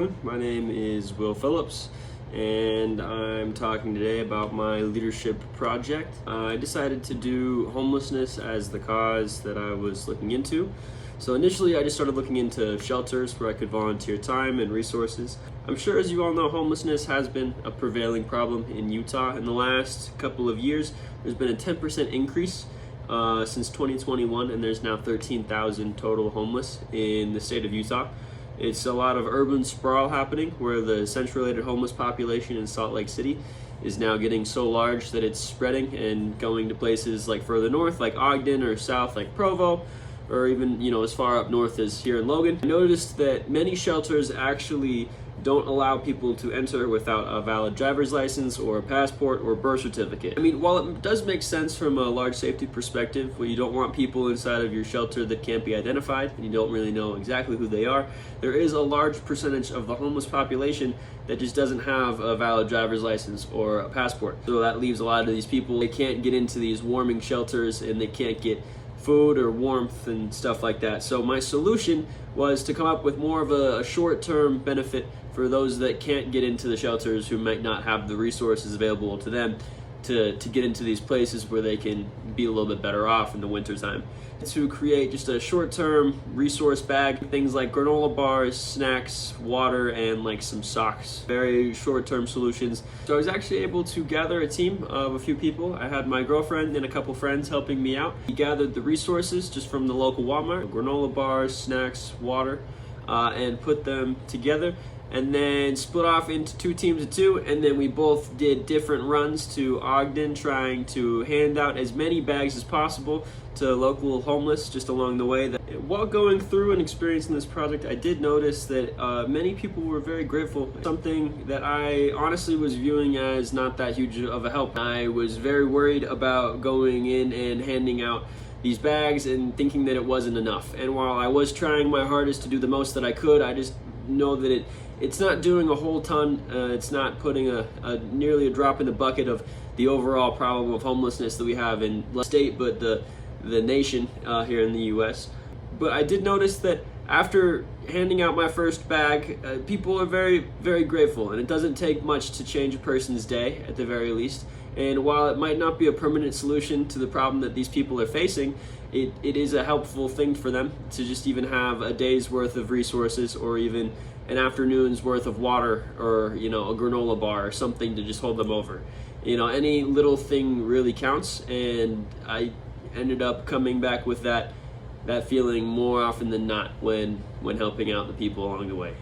My name is Will Phillips, and I'm talking today about my leadership project. I decided to do homelessness as the cause that I was looking into. So initially I just started looking into shelters where I could volunteer time and resources. I'm sure, as you all know, homelessness has been a prevailing problem in Utah. In the last couple of years, there's been a 10% increase since 2021, and there's now 13,000 total homeless in the state of Utah. It's a lot of urban sprawl happening, where the census-related homeless population in Salt Lake City is now getting so large that it's spreading and going to places like further north, like Ogden, or south, like Provo, or even as far up north as here in Logan. I noticed that many shelters actually don't allow people to enter without a valid driver's license or a passport or birth certificate. I mean, while it does make sense from a large safety perspective, where you don't want people inside of your shelter that can't be identified and you don't really know exactly who they are, there is a large percentage of the homeless population that just doesn't have a valid driver's license or a passport. So that leaves a lot of these people, they can't get into these warming shelters and they can't get food or warmth and stuff like that. So my solution was to come up with more of a short-term benefit for those that can't get into the shelters, who might not have the resources available to them to get into these places where they can be a little bit better off in the wintertime. To create just a short-term resource bag, things like granola bars, snacks, water, and like some socks. Very short-term solutions. So I was actually able to gather a team of a few people. I had my girlfriend and a couple friends helping me out. We gathered the resources just from the local Walmart, granola bars, snacks, water, and put them together, and then split off into two teams of two, and then we both did different runs to Ogden, trying to hand out as many bags as possible to local homeless just along the way. While going through and experiencing this project, I did notice that many people were very grateful. Something that I honestly was viewing as not that huge of a help. I was very worried about going in and handing out these bags and thinking that it wasn't enough. And while I was trying my hardest to do the most that I could, I just know that it's not doing a whole ton. It's not putting nearly a drop in the bucket of the overall problem of homelessness that we have in the state, but the nation here in the U.S. But I did notice that after handing out my first bag, people are very, very grateful, and it doesn't take much to change a person's day, at the very least. And while it might not be a permanent solution to the problem that these people are facing, it is a helpful thing for them to just even have a day's worth of resources, or even an afternoon's worth of water, or a granola bar or something to just hold them over. Any little thing really counts, and I ended up coming back with that feeling more often than not when helping out the people along the way.